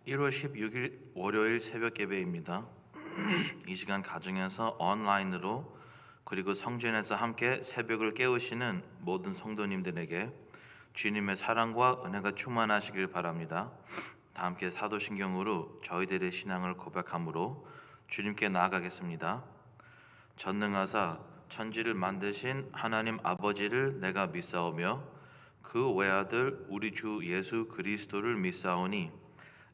1월 16일 월요일 새벽 예배입니다. 이 시간 가정에서 온라인으로 그리고 성전에서 함께 새벽을 깨우시는 모든 성도님들에게 주님의 사랑과 은혜가 충만하시길 바랍니다. 다 함께 사도신경으로 저희들의 신앙을 고백함으로 주님께 나아가겠습니다. 전능하사 천지를 만드신 하나님 아버지를 내가 믿사오며 그 외아들 우리 주 예수 그리스도를 믿사오니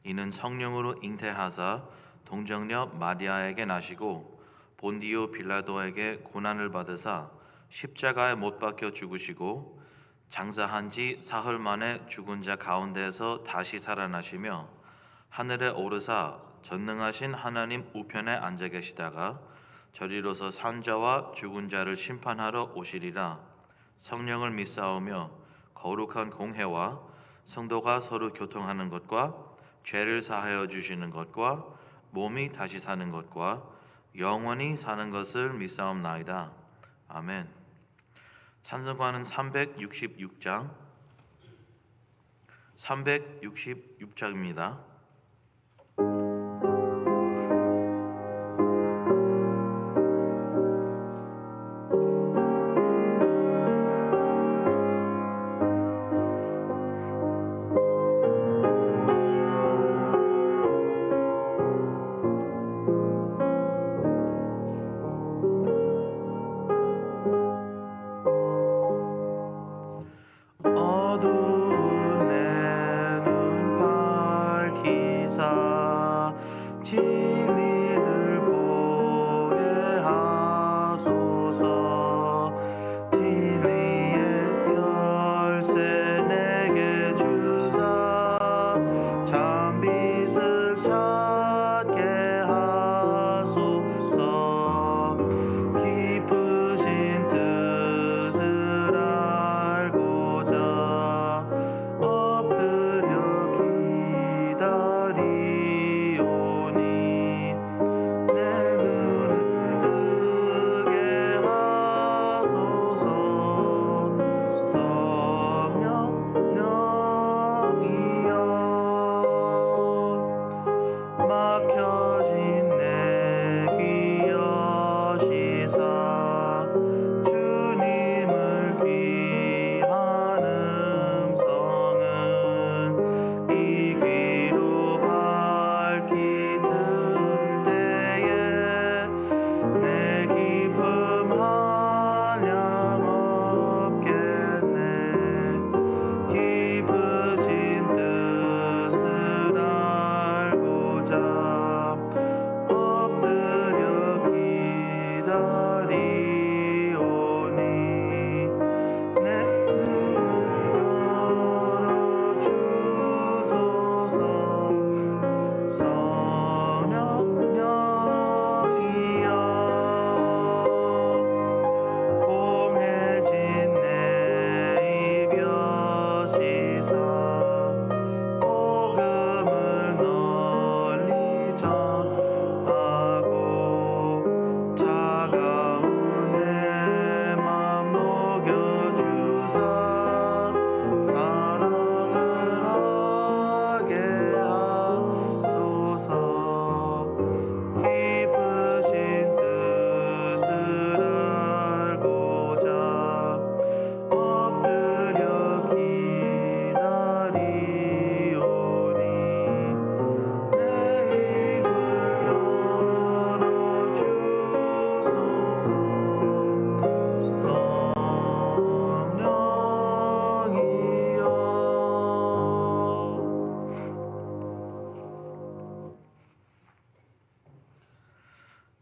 이는 성령으로 잉태하사 동정녀 마리아에게 나시고 본디오 빌라도에게 고난을 받으사 십자가에 못 박혀 죽으시고 장사한 지 사흘 만에 죽은 자 가운데에서 다시 살아나시며 하늘에 오르사 전능하신 하나님 우편에 앉아 계시다가 저리로서 산자와 죽은 자를 심판하러 오시리라. 성령을 믿사오며 거룩한 공회와 성도가 서로 교통하는 것과 죄를 사하여 주시는 것과 몸이 다시 사는 것과 영원히 사는 것을 믿사옵나이다. 아멘. 찬송가는 366장입니다.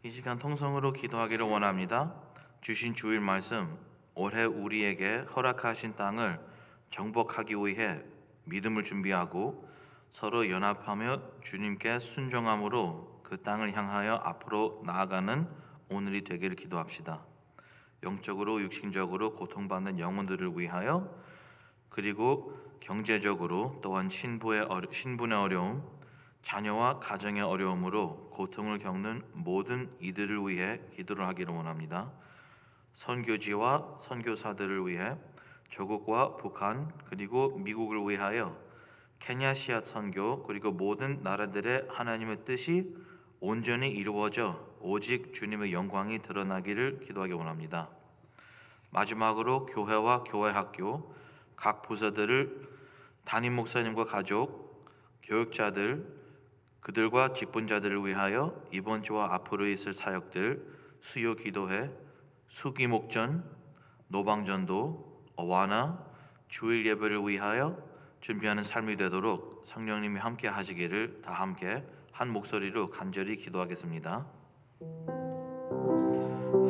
이 시간 통성으로 기도하기를 원합니다. 주신 주일 말씀, 올해 우리에게 허락하신 땅을 정복하기 위해 믿음을 준비하고 서로 연합하며 주님께 순종함으로 그 땅을 향하여 앞으로 나아가는 오늘이 되기를 기도합시다. 영적으로 육신적으로 고통받는 영혼들을 위하여, 그리고 경제적으로 또한 신분의 어려움, 자녀와 가정의 어려움으로 고통을 겪는 모든 이들을 위해 기도를 하기를 원합니다. 선교지와 선교사들을 위해 조국과 북한 그리고 미국을 위하여 케냐시아 선교 그리고 모든 나라들의 하나님의 뜻이 온전히 이루어져 오직 주님의 영광이 드러나기를 기도하기 원합니다. 마지막으로 교회와 교회 학교, 각 부서들을 담임 목사님과 가족, 교육자들, 그들과 직분자들을 위하여 이번 주와 앞으로 있을 사역들, 수요 기도회, 수기 목전, 노방전도, 어와나, 주일 예배를 위하여 준비하는 삶이 되도록 성령님이 함께 하시기를 다 함께 한 목소리로 간절히 기도하겠습니다.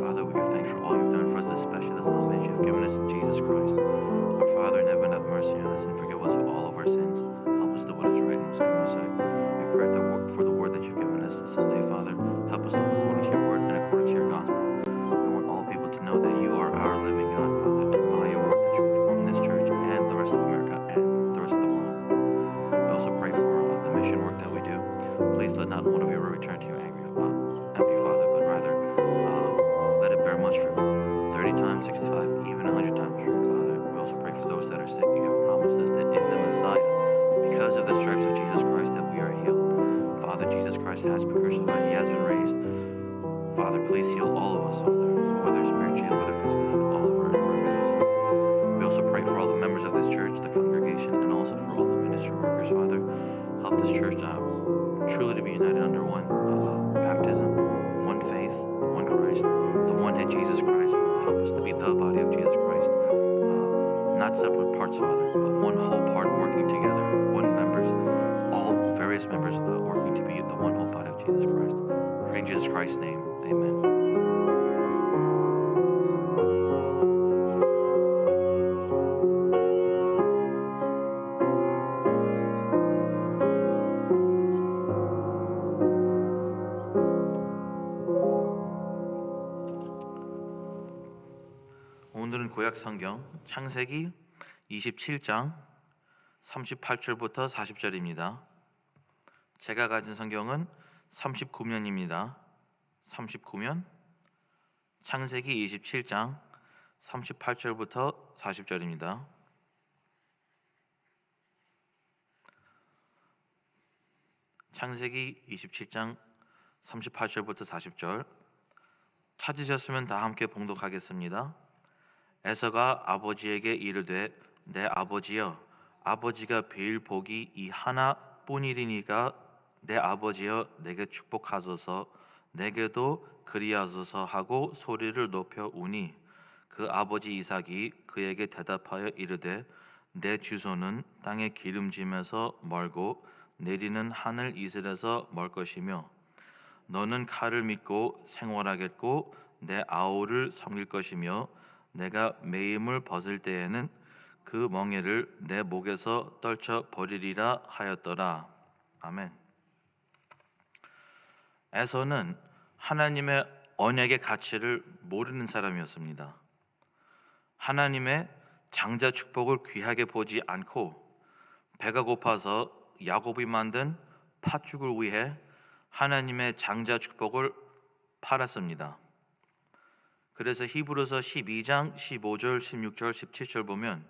Father, we give thanks for all you've done for us, especially the salvation you've given us in Jesus Christ. Our Father in heaven, have mercy on us and forgive us for all of our sins. Help us do what is right and what's good in your sight. We pray for the word that you've given us this Sunday, Father. Help us live according to your word and according to your gospel. We want all people to know that you are our living God, Father, and by your work that you perform in this church and the rest of America and the rest of the world. We also pray for the mission work that we do. Please let not one of you ever return to you empty, Father, but rather let it bear much fruit, 30 times, 65, even 100 times fruit, Father. We also pray for those that are sick. You have promised us that in the Messiah, because of the stripes of Jesus Christ, that we are healed. Father, Jesus Christ has been crucified. He has been raised. Father, please heal all of us, Father, whether spiritually or whether physically, heal all of our infirmities. We also pray for all the members of this church, the congregation, and also for all the ministry workers, Father. Help this church truly to be united under one baptism, one faith, one Christ, the one head Jesus Christ, Father. Help us to be the body of Jesus Christ, not separate parts, Father, but one whole part working together, one members, all various members working to be the one whole body of Jesus Christ. In Jesus Christ's name, amen. 오늘은 구약 성경 창세기 27장 38절부터 40절입니다. 제가 가진 성경은 39면입니다. 39면 창세기 27장 38절부터 40절입니다. 창세기 27장 38절부터 40절 찾으셨으면 다 함께 봉독하겠습니다. 에서가 아버지에게 이르되 내 아버지여, 아버지가 베일 복이 이 하나뿐이리니까 내 아버지여 내게 축복하소서, 내게도 그리하소서 하고 소리를 높여 우니 그 아버지 이삭이 그에게 대답하여 이르되 내 주소는 땅의 기름짐에서 멀고 내리는 하늘 이슬에서 멀 것이며 너는 칼을 믿고 생활하겠고 내 아우를 섬길 것이며 내가 매임을 벗을 때에는 그 멍에를 내 목에서 떨쳐 버리리라 하였더라. 아멘. 에서는 하나님의 언약의 가치를 모르는 사람이었습니다. 하나님의 장자 축복을 귀하게 보지 않고 배가 고파서 야곱이 만든 팥죽을 위해 하나님의 장자 축복을 팔았습니다. 그래서 히브리서 12장 15절, 16절, 17절 보면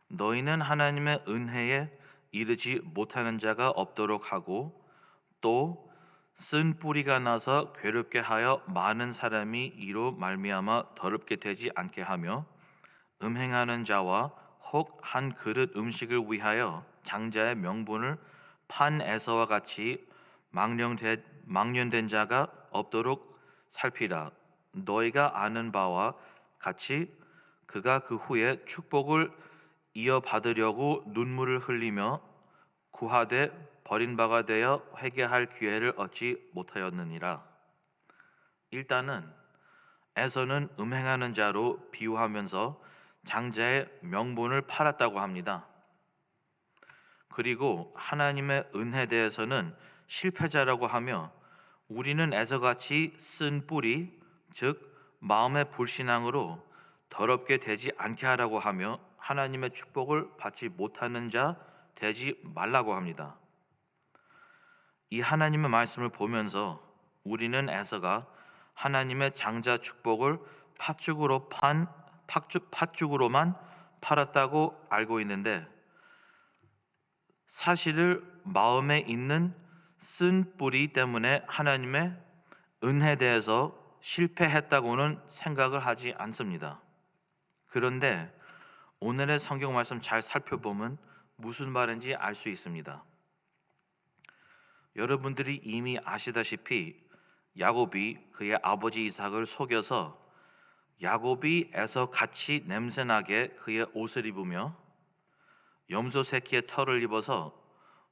너희는 하나님의 은혜에 이르지 못하는 자가 없도록 하고 또 쓴 뿌리가 나서 괴롭게 하여 많은 사람이 이로 말미암아 더럽게 되지 않게 하며 음행하는 자와 혹 한 그릇 음식을 위하여 장자의 명분을 판 에서와 같이 망령된 자가 없도록 살피라. 너희가 아는 바와 같이 그가 그 후에 축복을 이어받으려고 눈물을 흘리며 구하되 버린 바가 되어 회개할 기회를 얻지 못하였느니라. 일단은 에서는 음행하는 자로 비유하면서 장자의 명분을 팔았다고 합니다. 그리고 하나님의 은혜에 대해서는 실패자라고 하며 우리는 에서같이 쓴 뿌리, 즉 마음의 불신앙으로 더럽게 되지 않게 하라고 하며 하나님의 축복을 받지 못하는 자 되지 말라고 합니다. 이 하나님의 말씀을 보면서 우리는 에서가 하나님의 장자 축복을 팥죽으로만 팔았다고 알고 있는데 사실을 마음에 있는 쓴 뿌리 때문에 하나님의 은혜에 대해서 실패했다고는 생각을 하지 않습니다. 그런데 오늘의 성경 말씀 잘 살펴보면 무슨 말인지 알 수 있습니다. 여러분들이 이미 아시다시피 야곱이 그의 아버지 이삭을 속여서 야곱이 에서 같이 냄새나게 그의 옷을 입으며 염소 새끼의 털을 입어서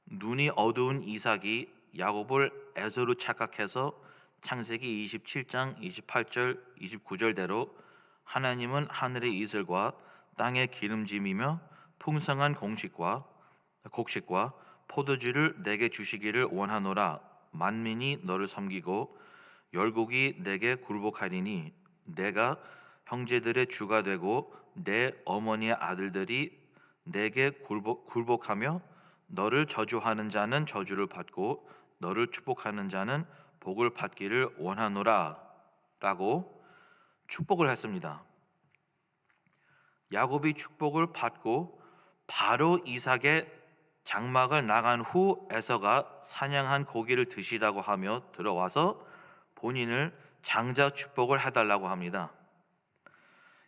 눈이 어두운 이삭이 야곱을 에서로 착각해서 창세기 27장 28절 29절대로 하나님은 하늘의 이슬과 땅의 기름짐이며 풍성한 곡식과 포도주를 내게 주시기를 원하노라. 만민이 너를 섬기고 열국이 내게 굴복하리니 내가 형제들의 주가 되고 내 어머니의 아들들이 내게 굴복하며 너를 저주하는 자는 저주를 받고 너를 축복하는 자는 복을 받기를 원하노라 라고 축복을 했습니다. 야곱이 축복을 받고 바로 이삭의 장막을 나간 후 에서가 사냥한 고기를 드시라고 하며 들어와서 본인을 장자 축복을 해달라고 합니다.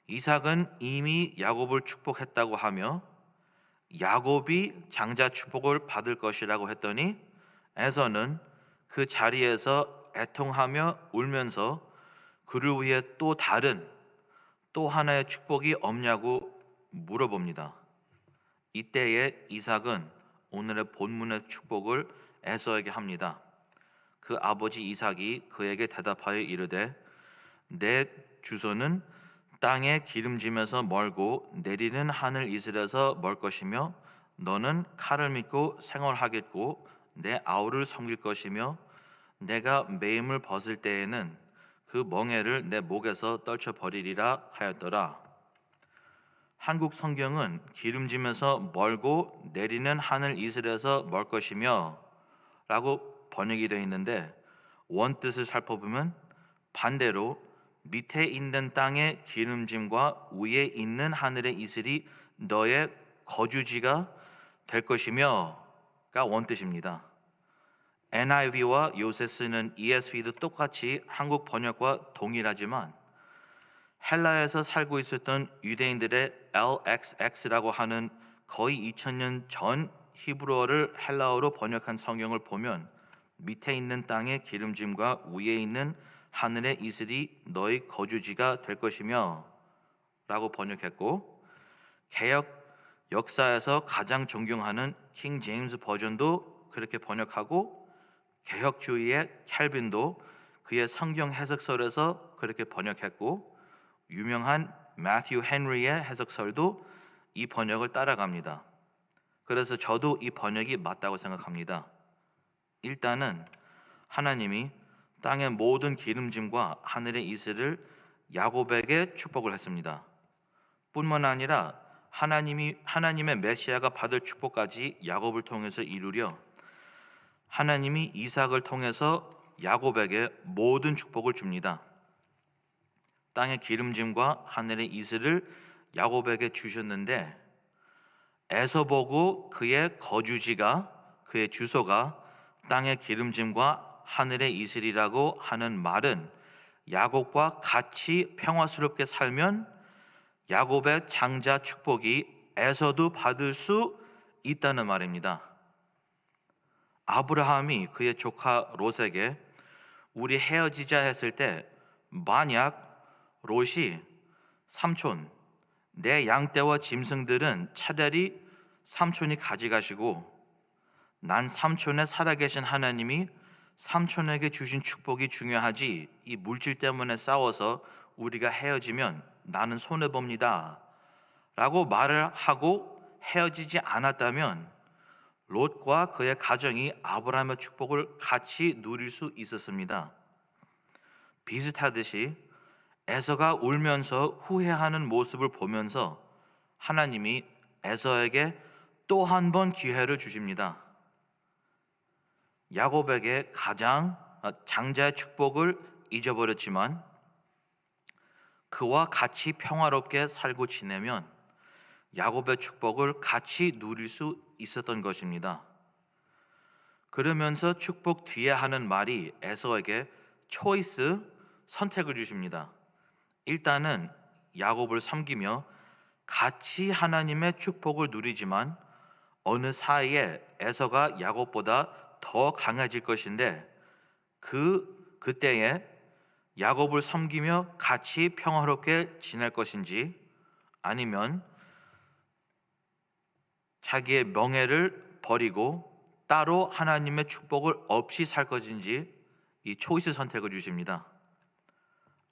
이삭은 이미 야곱을 축복했다고 하며 야곱이 장자 축복을 받을 것이라고 했더니 에서는 그 자리에서 애통하며 울면서 그를 위해 또 하나의 축복이 없냐고 물어봅니다. 이때에 이삭은 오늘의 본문의 축복을 에서에게 합니다. 그 아버지 이삭이 그에게 대답하여 이르되 내 주소는 땅에 기름짐에서 멀고 내리는 하늘 이슬에서 멀 것이며 너는 칼을 믿고 생활하겠고 내 아우를 섬길 것이며 내가 매임을 벗을 때에는 그 멍에를 내 목에서 떨쳐버리리라 하였더라. 한국 성경은 기름짐에서 멀고 내리는 하늘 이슬에서 멀 것이며 라고 번역이 되어 있는데 원뜻을 살펴보면 반대로 밑에 있는 땅의 기름짐과 위에 있는 하늘의 이슬이 너의 거주지가 될 것이며가 원뜻입니다. NIV와 요새 쓰는 ESV도 똑같이 한국 번역과 동일하지만 헬라에서 살고 있었던 유대인들의 LXX라고 하는 거의 2000년 전 히브리어를 헬라어로 번역한 성경을 보면 밑에 있는 땅의 기름짐과 위에 있는 하늘의 이슬이 너희 거주지가 될 것이며 라고 번역했고 개역 역사에서 가장 존경하는 킹 제임스 버전도 그렇게 번역하고 개혁주의의 캘빈도 그의 성경 해석설에서 그렇게 번역했고 유명한 매튜 헨리의 해석설도 이 번역을 따라갑니다. 그래서 저도 이 번역이 맞다고 생각합니다. 일단은 하나님이 땅의 모든 기름짐과 하늘의 이슬을 야곱에게 축복을 했습니다. 뿐만 아니라 하나님의 메시아가 받을 축복까지 야곱을 통해서 이루려 하나님이 이삭을 통해서 야곱에게 모든 축복을 줍니다. 땅의 기름짐과 하늘의 이슬을 야곱에게 주셨는데 에서 보고 그의 거주지가 그의 주소가 땅의 기름짐과 하늘의 이슬이라고 하는 말은 야곱과 같이 평화스럽게 살면 야곱의 장자 축복이 에서도 받을 수 있다는 말입니다. 아브라함이 그의 조카 롯에게 우리 헤어지자 했을 때 만약 롯이 삼촌 내 양떼와 짐승들은 차라리 삼촌이 가져가시고 난 삼촌의 살아계신 하나님이 삼촌에게 주신 축복이 중요하지 이 물질 때문에 싸워서 우리가 헤어지면 나는 손해봅니다 라고 말을 하고 헤어지지 않았다면 롯과 그의 가정이 아브라함의 축복을 같이 누릴 수 있었습니다. 비슷하듯이 에서가 울면서 후회하는 모습을 보면서 하나님이 에서에게 또 한 번 기회를 주십니다. 야곱에게 가장 장자의 축복을 잊어버렸지만 그와 같이 평화롭게 살고 지내면 야곱의 축복을 같이 누릴 수 있었던 것입니다. 그러면서 축복 뒤에 하는 말이 에서에게 초이스, 선택을 주십니다. 일단은 야곱을 섬기며 같이 하나님의 축복을 누리지만 어느 사이에 에서가 야곱보다 더 강해질 것인데 그때에 야곱을 섬기며 같이 평화롭게 지낼 것인지 아니면 자기의 명예를 버리고 따로 하나님의 축복을 없이 살 것인지 이 초이스 선택을 주십니다.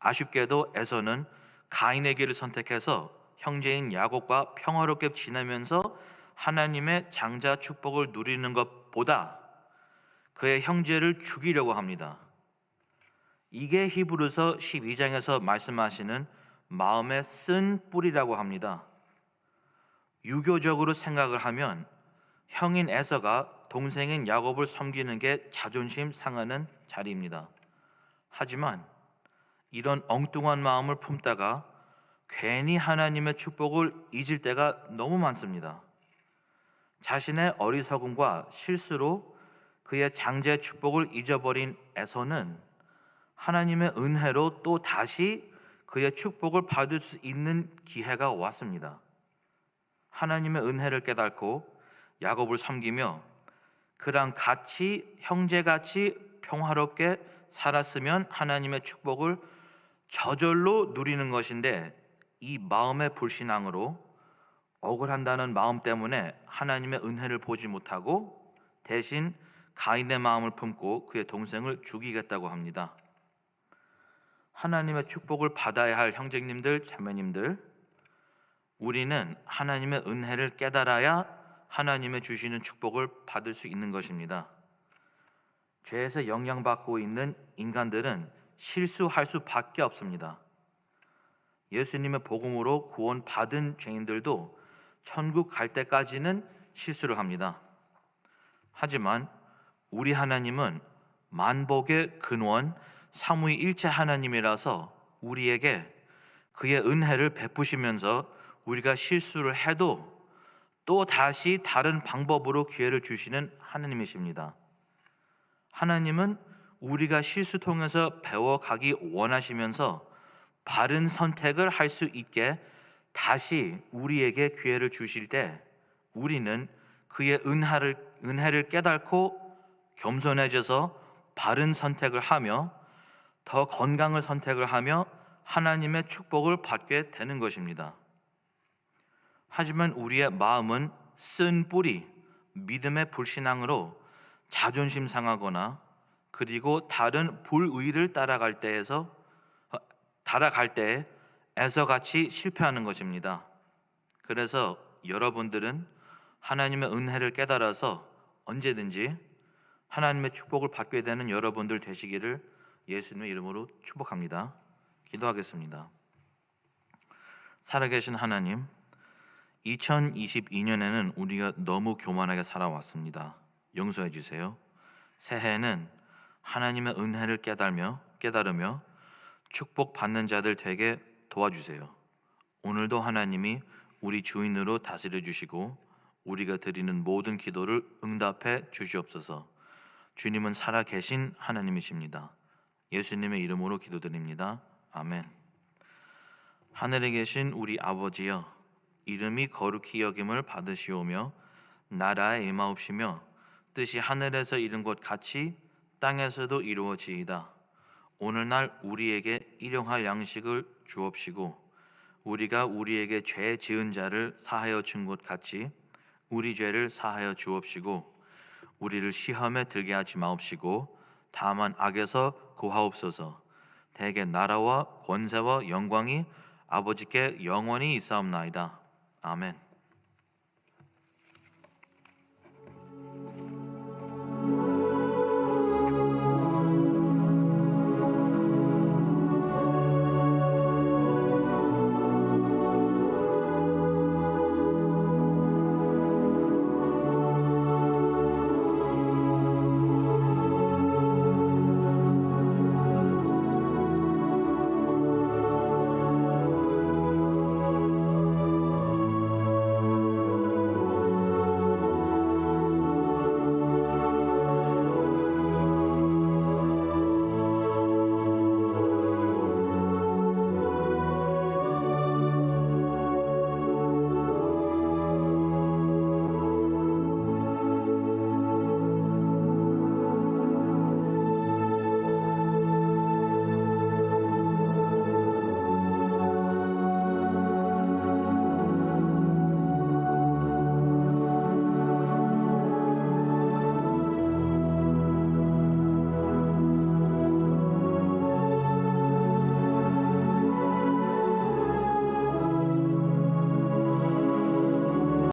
아쉽게도 에서는 가인의 길을 선택해서 형제인 야곱과 평화롭게 지내면서 하나님의 장자 축복을 누리는 것보다 그의 형제를 죽이려고 합니다. 이게 히브리서 12장에서 말씀하시는 마음의 쓴 뿌리라고 합니다. 유교적으로 생각을 하면 형인 에서가 동생인 야곱을 섬기는 게 자존심 상하는 자리입니다. 하지만 이런 엉뚱한 마음을 품다가 괜히 하나님의 축복을 잊을 때가 너무 많습니다. 자신의 어리석음과 실수로 그의 장자의 축복을 잊어버린 에서는 하나님의 은혜로 또 다시 그의 축복을 받을 수 있는 기회가 왔습니다. 하나님의 은혜를 깨닫고 야곱을 섬기며 그랑 같이 형제같이 평화롭게 살았으면 하나님의 축복을 저절로 누리는 것인데 이 마음의 불신앙으로 억울한다는 마음 때문에 하나님의 은혜를 보지 못하고 대신 가인의 마음을 품고 그의 동생을 죽이겠다고 합니다. 하나님의 축복을 받아야 할 형제님들, 자매님들, 우리는 하나님의 은혜를 깨달아야 하나님의 주시는 축복을 받을 수 있는 것입니다. 죄에서 영향받고 있는 인간들은 실수할 수밖에 없습니다. 예수님의 복음으로 구원받은 죄인들도 천국 갈 때까지는 실수를 합니다. 하지만 우리 하나님은 만복의 근원 삼위일체 하나님이라서 우리에게 그의 은혜를 베푸시면서 우리가 실수를 해도 또 다시 다른 방법으로 기회를 주시는 하나님이십니다. 하나님은 우리가 실수 통해서 배워가기 원하시면서 바른 선택을 할 수 있게 다시 우리에게 기회를 주실 때 우리는 그의 은혜를 깨닫고 겸손해져서 바른 선택을 하며 더 건강한 선택을 하며 하나님의 축복을 받게 되는 것입니다. 하지만 우리의 마음은 쓴 뿌리, 믿음의 불신앙으로 자존심 상하거나 그리고 다른 불의를 따라갈 때에 에서같이 실패하는 것입니다. 그래서 여러분들은 하나님의 은혜를 깨달아서 언제든지 하나님의 축복을 받게 되는 여러분들 되시기를 예수님의 이름으로 축복합니다. 기도하겠습니다. 살아계신 하나님, 2022년에는 우리가 너무 교만하게 살아왔습니다. 용서해 주세요. 새해에는 하나님의 은혜를 깨달으며 축복받는 자들 되게 도와주세요. 오늘도 하나님이 우리 주인으로 다스려 주시고 우리가 드리는 모든 기도를 응답해 주시옵소서. 주님은 살아계신 하나님이십니다. 예수님의 이름으로 기도드립니다. 아멘. 하늘에 계신 우리 아버지여, 이름이 거룩히 여김을 받으시오며 나라에 임하옵시며 뜻이 하늘에서 이룬 것 같이 땅에서도 이루어지이다. 오늘날 우리에게 일용할 양식을 주옵시고 우리가 우리에게 죄 지은 자를 사하여 준 것 같이 우리 죄를 사하여 주옵시고 우리를 시험에 들게 하지 마옵시고 다만 악에서 구하옵소서. 대개 나라와 권세와 영광이 아버지께 영원히 있사옵나이다. 아멘.